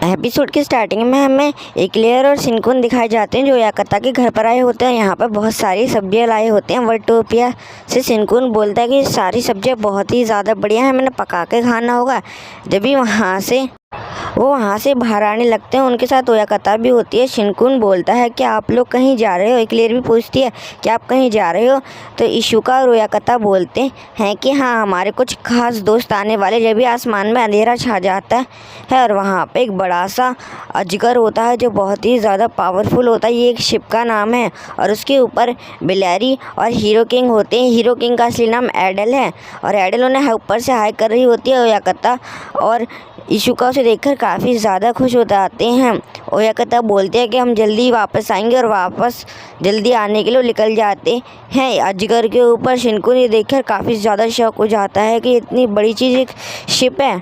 Episode की starting में हमें एक्लेयर और शिनकुन दिखाए जाते हैं जो याकता के घर पर आए होते हैं। यहाँ पर बहुत सारी सब्जियां लाए होते हैं। वर्टोपिया से शिनकुन बोलता है कि सारी सब्जियां बहुत ही ज़्यादा बढ़िया हैं, मैंने पका के खाना होगा। जब भी वहाँ से बाहर आने लगते हैं, उनके साथ ओयाकता भी होती है। शिनकुन बोलता है कि आप लोग कहीं जा रहे हो। एक्लेयर भी पूछती है कि आप कहीं जा रहे हो, तो इशुका और ओयाकता बोलते हैं कि हाँ, हमारे कुछ खास दोस्त आने वाले। जब भी आसमान में अंधेरा छा जाता है और वहाँ पे एक बड़ा सा अजगर होता है जो बहुत ही ज़्यादा पावरफुल होता है। ये एक शिप का नाम है और उसके ऊपर बिलैरी और हीरो किंग होते हैं। हीरो किंग का असली नाम एडल है और एडल उन्हें ऊपर से हाई कर रही होती है। ओयाकता और इशुका उसे देखकर काफ़ी ज़्यादा खुश हो जाते हैं। ओयाकता बोलते हैं कि हम जल्दी वापस आएंगे और वापस जल्दी आने के लिए निकल जाते हैं। अजगर के ऊपर शिनकुन ये देखकर काफ़ी ज़्यादा शौक हो जाता है कि इतनी बड़ी चीज़ एक शिप है।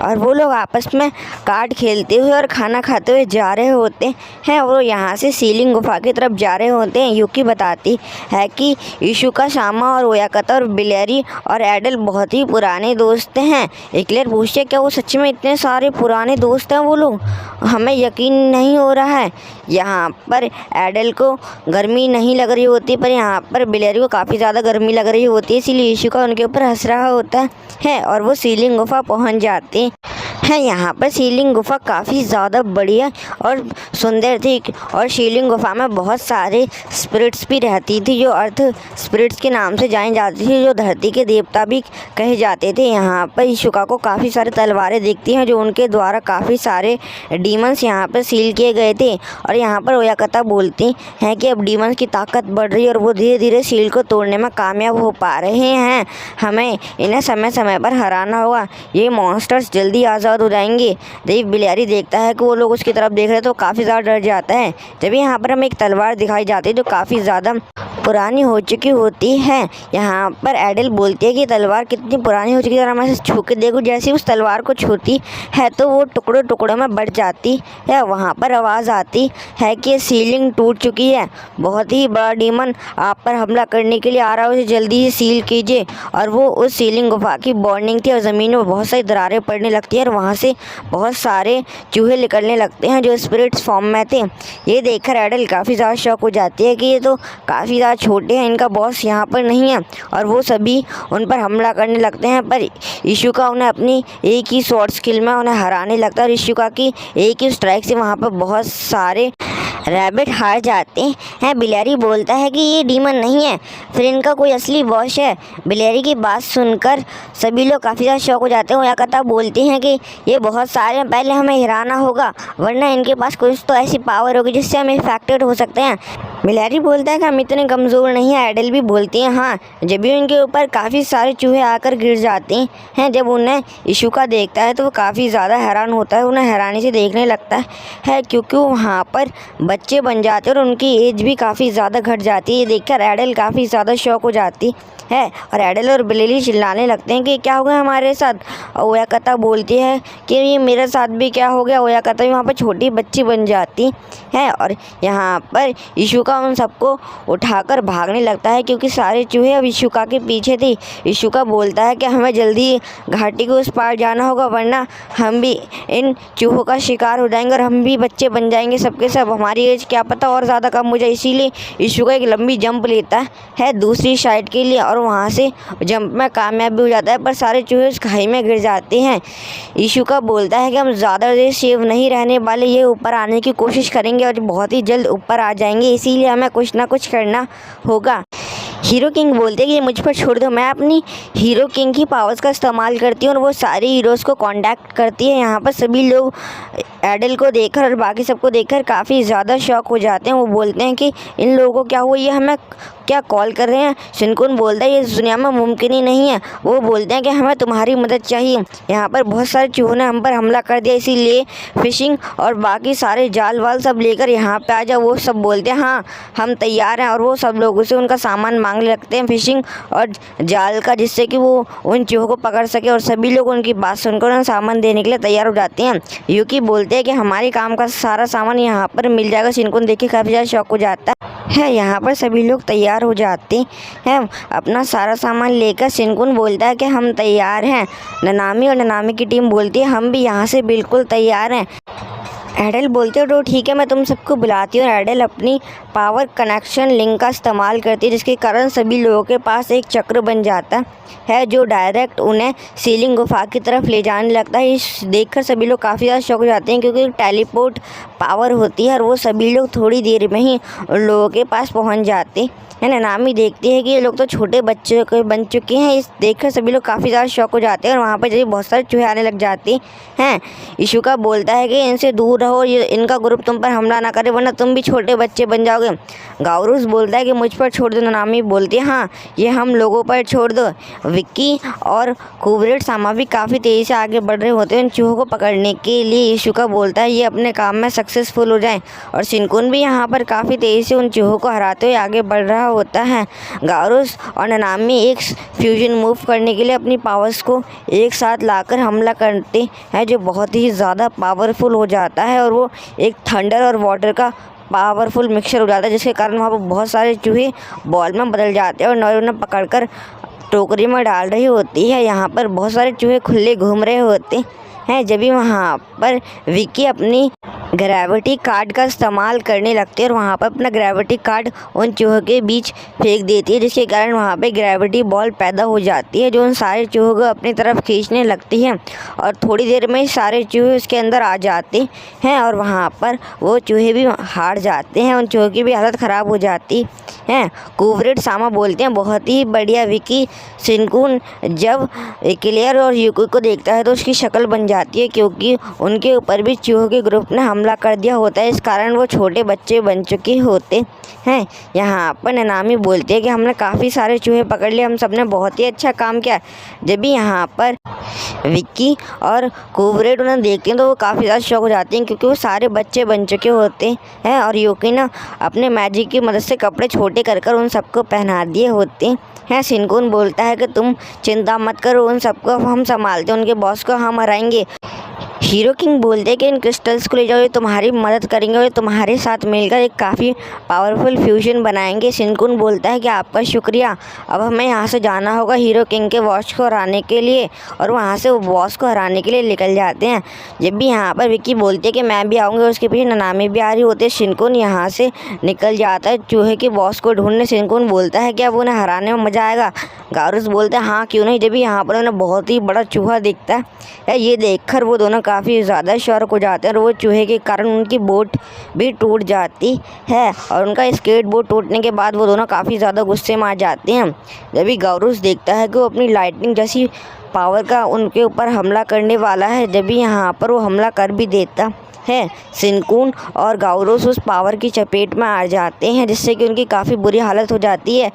और वो लोग आपस में कार्ड खेलते हुए और खाना खाते हुए जा रहे होते हैं। वो यहाँ से सीलिंग गुफा की तरफ जा रहे होते हैं। यूकी बताती है कि इशुका, सामा और ओयाकता और बिलैरी और एडल बहुत ही पुराने दोस्त हैं। एक्लेयर पूछते क्या वो सच में इतने सारे पुराने दोस्त हैं वो लोग? हमें यकीन नहीं हो रहा है। यहाँ पर एडल को गर्मी नहीं लग रही होती, पर यहाँ पर बिलैरी को काफ़ी ज़्यादा गर्मी लग रही होती है। इसीलिए इशुका उनके ऊपर हंस रहा होता है और वो सीलिंग गुफा पहुँच जाते हैं। यहाँ पर सीलिंग गुफा काफ़ी ज़्यादा बढ़िया और सुंदर थी और सीलिंग गुफा में बहुत सारे स्पिरिट्स भी रहती थी जो अर्थ स्पिरिट्स के नाम से जानी जाती थी, जो धरती के देवता भी कहे जाते थे। यहाँ पर इशुका को काफ़ी सारे तलवारें दिखती हैं जो उनके द्वारा काफ़ी सारे डीमंस यहाँ पर सील किए गए थे। और यहाँ पर ओयाकता बोलती हैं कि अब डीमंस की ताकत बढ़ रही है और वो धीरे धीरे सील को तोड़ने में कामयाब हो पा रहे हैं। हमें इन्हें समय समय पर हराना होगा, ये मॉन्स्टर्स जल्दी आज़ाद हो जाएंगे। जब बिलैरी देखता है कि वो लोग उसकी तरफ देख रहे हैं तो काफ़ी ज़्यादा डर जाता है। जब यहाँ पर हमें एक तलवार दिखाई जाती है जो काफ़ी ज़्यादा पुरानी हो चुकी होती है। यहाँ पर एडल बोलती है कि तलवार कितनी पुरानी हो चुकी है, मैं इसे छू के देखूँ। जैसे ही उस तलवार को छूती है तो वो टुकड़ों टुकड़ों में बढ़ जाती है। वहाँ पर आवाज़ आती है कि सीलिंग टूट चुकी है, बहुत ही बड़ा डीमन आप पर हमला करने के लिए आ रहा है, उसे जल्दी ही सील कीजिए। और वो उस सीलिंग गुफा की बॉर्निंग थी और ज़मीन में बहुत सारी दरारें पड़ने लगती हैं और वहाँ से बहुत सारे चूहे निकलने लगते हैं जो स्पिरिट्स फॉर्म में थे। ये देखकर एडल काफ़ी ज़्यादा शौक हो जाती है कि ये तो काफ़ी ज़्यादा छोटे हैं, इनका बॉस यहाँ पर नहीं है। और वो सभी उन पर हमला करने लगते हैं, पर इशुका उन्हें अपनी एक ही शॉर्ट स्किल में उन्हें हराने लगता है। और इशुका की एक ही स्ट्राइक से वहाँ पर बहुत सारे रैबिट हार जाते हैं। बिलैरी बोलता है कि ये डीमन नहीं है, फिर इनका कोई असली बॉस है। बिलैरी की बात सुनकर सभी लोग काफ़ी ज़्यादा शौक हो जाते हैं। ओयाकता बोलती हैं कि ये बहुत सारे हैं, पहले हमें हराना होगा वरना इनके पास कुछ तो ऐसी पावर होगी जिससे हम इफेक्टेड हो सकते हैं। बिलैरी बोलता है कि हम इतने कमज़ोर नहीं हैं। एडल भी बोलती हैं हाँ। जब भी उनके ऊपर काफ़ी सारे चूहे आकर गिर जाते हैं, जब उन्हें इशुका देखता है तो वो काफ़ी ज़्यादा हैरान होता है, उन्हें हैरानी से देखने लगता है क्योंकि वहाँ पर बच्चे बन जाते हैं और उनकी एज भी काफ़ी ज़्यादा घट जाती है। ये देखकर एडल काफ़ी ज़्यादा शौक हो जाती है और एडल और बिलैरी चिल्लाने लगते हैं कि क्या हो गया हमारे साथ। ओयाकता बोलती है कि ये मेरे साथ भी क्या हो गया। ओयाकता भी वहाँ पर छोटी बच्ची बन जाती है और यहाँ पर इशुका उन सबको उठाकर भागने लगता है क्योंकि सारे चूहे अब इशुका के पीछे थे। इशुका बोलता है कि हमें जल्दी घाटी को उस पार जाना होगा वरना हम भी इन चूहों का शिकार हो जाएंगे और हम भी बच्चे बन जाएंगे सबके सब, हमारी एज क्या पता और ज़्यादा कम हो जाए। इसीलिए इशुका एक लंबी जंप लेता है दूसरी साइड के लिए और वहाँ से जंप में कामयाब भी हो जाता है, पर सारे चूहे उस खाई में गिर जाते हैं। इशुका बोलता है कि हम ज़्यादा देर सेव नहीं रहने वाले, ये ऊपर आने की कोशिश करेंगे और बहुत ही जल्द ऊपर आ जाएंगे, इसीलिए हमें कुछ ना कुछ करना होगा। हीरो किंग बोलते हैं कि मुझ पर छोड़ दो, मैं अपनी हीरो किंग की पावर्स का इस्तेमाल करती हूँ और वो सारे हीरोज़ को कांटेक्ट करती है। यहाँ पर सभी लोग एडल को देखकर और बाकी सबको देखकर काफ़ी ज़्यादा शॉक हो जाते हैं। वो बोलते हैं कि इन लोगों को क्या हुआ, ये हमें क्या कॉल कर रहे हैं। शिनकुन बोलता है ये इस दुनिया में मुमकिन ही नहीं है। वो बोलते हैं कि हमें तुम्हारी मदद चाहिए, यहाँ पर बहुत सारे चूहों ने हम पर हमला कर दिया, इसीलिए फिशिंग और बाकी सारे जाल वाल सब लेकर यहाँ पे आ जाओ। वो सब बोलते हैं हाँ हम तैयार हैं और वो सब लोगों से उनका सामान मांगने लगते हैं फिशिंग और जाल का, जिससे कि वो उन चूहों को पकड़ सके। और सभी लोग उनकी बात सुनकर उन्हें सामान देने के लिए तैयार हो जाते हैं। यूकी बोलते हैं कि हमारे काम का सारा सामान यहाँ पर मिल जाएगा। शिनकुन देख के काफ़ी ज़्यादा शौक हो जाता है। यहाँ पर सभी लोग तैयार हो जाते हैं अपना सारा सामान लेकर। शिनकुन बोलता है कि हम तैयार हैं। ननामी और ननामी की टीम बोलती है हम भी यहाँ से बिल्कुल तैयार हैं। एडेल बोलती है तो ठीक है, मैं तुम सबको बुलाती हूँ। एडेल अपनी पावर कनेक्शन लिंक का इस्तेमाल करती है, जिसके कारण सभी लोगों के पास एक चक्र बन जाता है जो डायरेक्ट उन्हें सीलिंग गुफा की तरफ ले जाने लगता है। इस देखकर सभी लोग काफ़ी ज़्यादा शॉक हो जाते हैं, क्योंकि टेलीपोर्ट पावर होती है और वो सभी लोग थोड़ी देर में ही उन लोगों के पास पहुँच जाते है। नानामी देखती है कि ये लोग तो छोटे बच्चे के बन चुके हैं। इस देखकर सभी लोग काफ़ी ज़्यादा शॉक हो जाते हैं और वहाँ पर जब बहुत सारे चूहे आने लग जाते हैं। इशुका बोलता है कि इनसे दूर रहो, ये इनका ग्रुप तुम पर हमला ना करे वरना तुम भी छोटे बच्चे बन जाओगे। गाउरूस बोलता है कि मुझ पर छोड़ दो। नानामी बोलती है हाँ, ये हम लोगों पर छोड़ दो। विक्की और कुबरेट सामा भी काफ़ी तेज़ी से आगे बढ़ रहे होते हैं उन चूहों को पकड़ने के लिए। इशुका बोलता है ये अपने काम में सक्सेसफुल हो जाएं, और शिनकुन भी यहाँ पर काफ़ी तेज़ी से उन चूहों को हराते हुए आगे बढ़ रहा होता है। गाउरूस और नानामी एक फ्यूजन मूव करने के लिए अपनी पावर्स को एक साथ लाकर हमला करते हैं, जो बहुत ही ज़्यादा पावरफुल हो जाता है और वो एक थंडर और वाटर का पावरफुल मिक्सचर हो जाता है, जिसके कारण वहाँ पर बहुत सारे चूहे बॉल में बदल जाते हैं और उन्हें पकड़कर टोकरी में डाल रही होती है। यहाँ पर बहुत सारे चूहे खुले घूम रहे होते हैं। जब भी वहाँ पर विक्की अपनी ग्रेविटी कार्ड का इस्तेमाल करने लगती है और वहाँ पर अपना ग्रेविटी कार्ड उन चूहों के बीच फेंक देती है, जिसके कारण वहाँ पे ग्रेविटी बॉल पैदा हो जाती है जो उन सारे चूहों को अपनी तरफ खींचने लगती है, और थोड़ी देर में सारे चूहे उसके अंदर आ जाते हैं और वहाँ पर वो चूहे भी हार जाते हैं। उन चूहों की भी हालत ख़राब हो जाती है। कुबरेट सामा बोलते हैं बहुत ही बढ़िया। विक्की शिनकुन जब क्लियर और यूकी को देखता है तो उसकी शक्ल बन जाती है, क्योंकि उनके ऊपर भी चूहों के ग्रुप ने हमला कर दिया होता है। इस कारण वो छोटे बच्चे बन चुके होते हैं। यहाँ पर नानामी बोलती है कि हमने काफ़ी सारे चूहे पकड़ लिए, हम सब ने बहुत ही अच्छा काम किया। जब भी यहाँ पर विक्की और कुबरेट उन्हें देखते हैं तो वो काफ़ी ज़्यादा शॉक हो जाते हैं, क्योंकि वो सारे बच्चे बन चुके होते हैं और यूकी ना अपने मैजिक की मदद से कपड़े छोटे कर उन सबको पहना दिए होते हैं। शिनकुन बोलता है कि तुम चिंता मत करो, उन सबको हम संभालते हैं, उनके बॉस को हम हराएंगे। हीरो किंग बोलते हैं कि इन क्रिस्टल्स को ले जाओ, ये तुम्हारी मदद करेंगे और तुम्हारे साथ मिलकर एक काफ़ी पावरफुल फ्यूजन बनाएंगे। शिनकुन बोलता है कि आपका शुक्रिया, अब हमें यहाँ से जाना होगा हीरो किंग के बॉस को हराने के लिए, और वहाँ से वो बॉस को हराने के लिए निकल जाते हैं। जब भी यहाँ पर विक्की बोलती है कि मैं भी आऊँगी, उसके पीछे नानामी भी आ रही होती है। शिनकुन यहाँ से निकल जाता है चूहे के बॉस को ढूंढने। शिनकुन बोलता है कि अब उन्हें हराने में मज़ा आएगा। गाउरूस बोलते हैं हाँ क्यों नहीं। जब भी यहाँ पर उन्हें बहुत ही बड़ा चूहा दिखता है, ये देखकर वो दोनों काफ़ी ज़्यादा शॉक हो जाते हैं और वो चूहे के कारण उनकी बोट भी टूट जाती है, और उनका स्केट बोर्ड टूटने के बाद वो दोनों काफ़ी ज़्यादा गुस्से में आ जाते हैं। जब भी गाउरूस देखता है कि वो अपनी लाइटनिंग जैसी पावर का उनके ऊपर हमला करने वाला है, जब भी यहाँ पर वो हमला कर भी देता है, शिनकुन और गाउरूस उस पावर की चपेट में आ जाते हैं, जिससे कि उनकी काफ़ी बुरी हालत हो जाती है।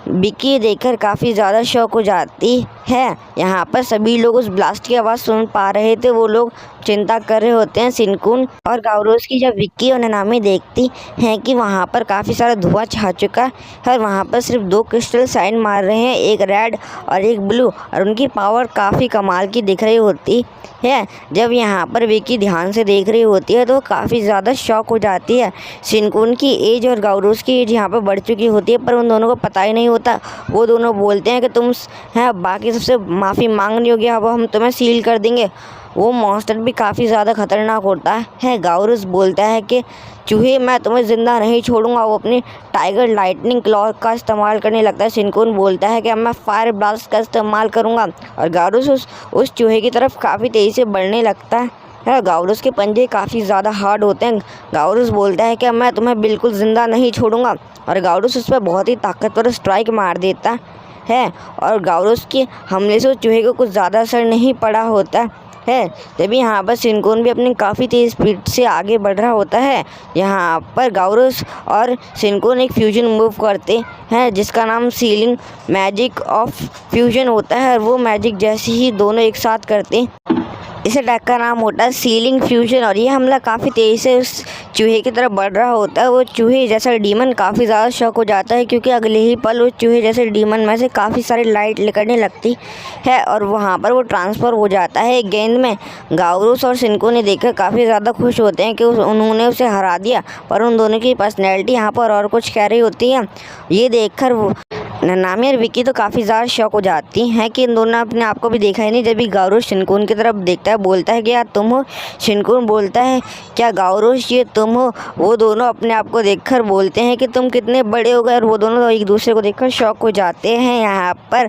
विक्की देखकर काफ़ी ज़्यादा शॉक हो जाती है। यहाँ पर सभी लोग उस ब्लास्ट की आवाज़ सुन पा रहे थे, वो लोग चिंता कर रहे होते हैं। शिनकुन और गाउरूस की जब विक्की और नानामी देखती हैं कि वहाँ पर काफ़ी सारा धुआं छा चुका है और वहाँ पर सिर्फ 2 क्रिस्टल साइन मार रहे हैं, एक रेड और एक ब्लू, और उनकी पावर काफ़ी कमाल की दिख रही होती है। जब यहाँ पर विक्की ध्यान से देख रही होती है तो काफ़ी ज़्यादा शॉक हो जाती है। शिनकुन की एज और गाउरूस की एज यहाँ पर बढ़ चुकी होती है, पर उन दोनों को पता ही नहीं होता। वो दोनों बोलते हैं कि तुम हैं बाकी सबसे माफ़ी मांगनी होगी, अब हम तुम्हें सील कर देंगे। वो मॉन्स्टर भी काफ़ी ज़्यादा खतरनाक होता है। गाउरूस बोलता है कि चूहे मैं तुम्हें ज़िंदा नहीं छोड़ूंगा। वो अपनी टाइगर लाइटनिंग क्लॉ का इस्तेमाल करने लगता है। शिनकुन बोलता है कि अब मैं फायर ब्लास्ट का इस्तेमाल करूंगा, और गाउरूस उस चूहे की तरफ काफ़ी तेज़ी से बढ़ने लगता है। गाउरूस के पंजे काफ़ी ज़्यादा हार्ड होते हैं। गाउरूस बोलता है कि मैं तुम्हें बिल्कुल ज़िंदा नहीं छोड़ूंगा, और गाउरूस उस पर बहुत ही ताकतवर स्ट्राइक मार देता है, और गाउरूस के हमले से उस चूहे को कुछ ज़्यादा असर नहीं पड़ा होता है। तभी यहाँ पर शिनकुन भी अपनी काफ़ी तेज़ स्पीड से आगे बढ़ रहा होता है। यहाँ पर गाउरूस और शिनकुन एक फ्यूजन मूव करते हैं, जिसका नाम सीलिंग मैजिक ऑफ फ्यूजन होता है, और वो मैजिक जैसे ही दोनों एक साथ करते इस अटैक का नाम होता है सीलिंग फ्यूजन। और ये हमला काफ़ी तेज़ी से उस चूहे की तरफ बढ़ रहा होता है। वो चूहे जैसा डीमन काफ़ी ज़्यादा शॉक हो जाता है, क्योंकि अगले ही पल उस चूहे जैसे डीमन में से काफ़ी सारी लाइट निकलने लगती है, और वहाँ पर वो ट्रांसफ़र हो जाता है एक गेंद में। गाउरूस और शिनकुन ने देखकर काफ़ी ज़्यादा खुश होते हैं कि उन्होंने उसे हरा दिया, पर उन दोनों की पर्सनैलिटी यहाँ पर और कुछ कह रही होती है। ये देखकर ननामी और विक्की तो काफ़ी ज़्यादा शॉक हो जाती हैं कि इन दोनों ने अपने आप को भी देखा ही नहीं। जब भी गाउरोश शिनकुन की तरफ देखता है, बोलता है कि यार तुम हो। शिनकुन बोलता है क्या गाउरोश ये तुम हो। वो दोनों अपने आप को देखकर बोलते हैं कि तुम कितने बड़े हो गए, और वो दोनों एक दूसरे को देखकर शॉक हो जाते हैं। यहाँ पर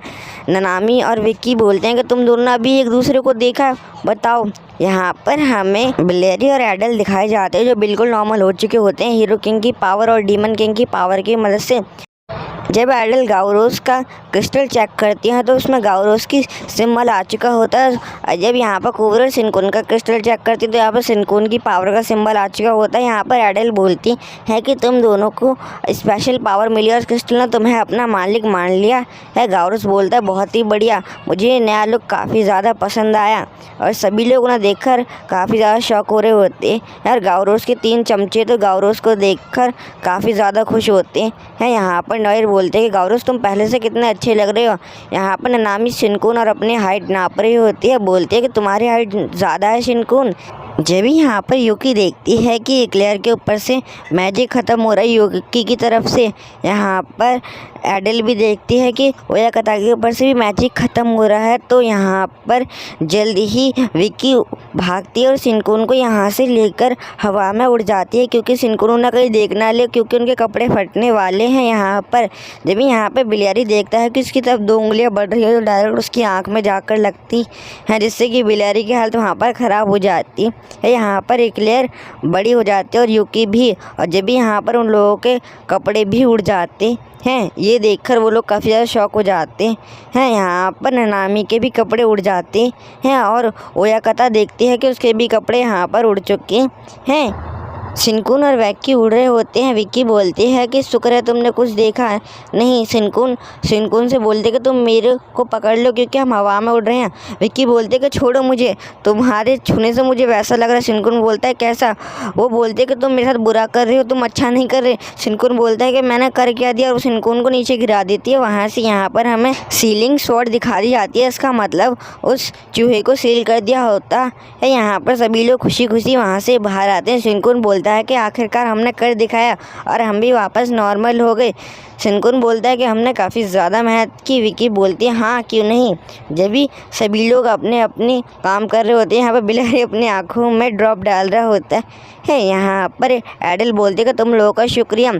ननामी और विक्की बोलते हैं कि तुम दोनों अभी एक दूसरे को देखा, बताओ। यहाँ पर हमें बिलेरी और एडल दिखाए जाते हैं जो बिल्कुल नॉर्मल हो चुके होते हैं हीरो किंग की पावर और डीमन किंग की पावर की मदद से। जब एडल गाउरोस का क्रिस्टल चेक करती हैं तो उसमें गाउरोस की सिंबल आ चुका होता है, और जब यहाँ पर कोबरा शिनकुन का क्रिस्टल चेक करती है तो यहाँ पर शिनकुन की पावर का सिंबल आ चुका होता है। यहाँ पर एडल बोलती है कि तुम दोनों को स्पेशल पावर मिली और क्रिस्टल ने तुम्हें अपना मालिक मान लिया है। गाउरोस बोलता है बहुत ही बढ़िया, मुझे ये नया लुक काफ़ी ज़्यादा पसंद आया, और सभी लोग उन्हें देखकर काफ़ी ज़्यादा शॉक हो रहे होते हैं। यार गाउरोस के 3 चमचे तो गाउरोस को देखकर काफ़ी ज़्यादा खुश होते हैं। यहाँ पर नॉयर बोलते हैं कि गाउरोस तुम पहले से कितने अच्छे लग रहे हो। यहाँ पर ननामी शिनकुन और अपनी हाइट नाप रही होती है, बोलती है कि तुम्हारी हाइट ज़्यादा है शिनकुन। जब भी यहाँ पर यूकी देखती है कि एक्लेयर के ऊपर से मैजिक ख़त्म हो रहा है यूकी की तरफ से, यहाँ पर एडल भी देखती है कि ओयाकता के ऊपर से भी मैजिक ख़त्म हो रहा है। तो यहाँ पर जल्दी ही विक्की भागती है और शिनकुन को यहाँ से लेकर हवा में उड़ जाती है, क्योंकि शिनकुन उन्हें कहीं देख ना ले, क्योंकि उनके कपड़े फटने वाले हैं। यहाँ पर जब यहाँ पर बिलियरी देखता है कि उसकी तरफ 2 उंगलियाँ बढ़ रही है तो डायरेक्ट उसकी आँख में जाकर लगती है, जिससे कि बिलियरी की हालत वहाँ पर ख़राब हो जाती है। यहाँ पर एक्लेयर बड़ी हो जाती है और यूकी भी, और जब भी यहाँ पर उन लोगों के कपड़े भी उड़ जाते हैं, ये देखकर वो लोग काफ़ी ज़्यादा शॉक हो जाते हैं। यहाँ पर ननामी के भी कपड़े उड़ जाते हैं और ओयाकता देखती है कि उसके भी कपड़े यहाँ पर उड़ चुके हैं। शिनकुन और विक्की उड़ रहे होते हैं। विक्की बोलती है कि शुक्र है तुमने कुछ देखा है नहीं। शिनकुन से बोलते कि तुम मेरे को पकड़ लो क्योंकि हम हवा में उड़ रहे हैं। विक्की बोलते कि छोड़ो मुझे, तुम्हारे छूने से मुझे वैसा लग रहा है। शिनकुन बोलता है कैसा। वो बोलते कि तुम मेरे साथ बुरा कर रहे हो, तुम अच्छा नहीं कर रहे। शिनकुन बोलता है कि मैंने कर क्या दिया, और शिनकुन को नीचे गिरा देती है। वहाँ से यहाँ पर हमें सीलिंग शॉट दिखा दी जाती है, इसका मतलब उस चूहे को सील कर दिया होता है। यहाँ पर सभी लोग खुशी खुशी वहाँ से बाहर आते हैं। शिनकुन बोलता है कि आखिरकार हमने कर दिखाया और हम भी वापस नॉर्मल हो गए। शिनकुन बोलता है कि हमने काफ़ी ज़्यादा मेहनत की। विक्की बोलती है हाँ क्यों नहीं। जब भी सभी लोग अपने अपने काम कर रहे होते हैं, यहाँ पर बिलारी अपनी आँखों में ड्रॉप डाल रहा होता है। यहाँ पर एडल बोलते कि तुम लोगों का शुक्रिया।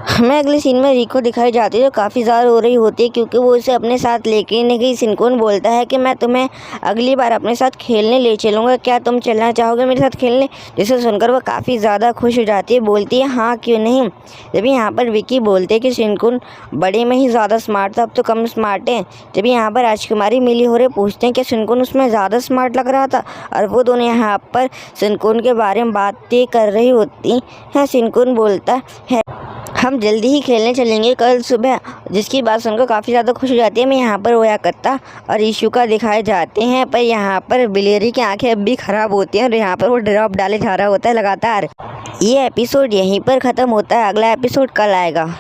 हमें अगले सीन में रिको दिखाई जाती है जो काफ़ी ज़्यादा रो रही होती है क्योंकि वो उसे अपने साथ लेके नहीं गई। शिनकुन बोलता है कि मैं तुम्हें अगली बार अपने साथ खेलने ले चलूँगा, क्या तुम चलना चाहोगे मेरे साथ खेलने। जिसे सुनकर वो काफ़ी ज़्यादा खुश हो जाती है, बोलती है हाँ क्यों नहीं। जब यहाँ पर विक्की बोलते हैं कि शिनकुन बड़े में ही ज़्यादा स्मार्ट था, अब तो कम स्मार्ट है। जब यहाँ पर राजकुमारी मिली हो रहे पूछते हैं कि शिनकुन उसमें ज़्यादा स्मार्ट लग रहा था, और वो दोनों यहाँ पर शिनकुन के बारे में बातें कर रही होती हैं। शिनकुन बोलता है हम जल्दी ही खेलने चलेंगे कल सुबह, जिसकी बात सुनकर काफ़ी ज़्यादा खुश हो जाती है। मैं यहाँ पर ओयाकता और इशुका दिखाए जाते हैं, पर यहाँ पर बिलेरी की आंखें अब भी ख़राब होती हैं और यहाँ पर वो ड्रॉप डाले जा रहा होता है लगातार। ये एपिसोड यहीं पर ख़त्म होता है, अगला एपिसोड कल आएगा।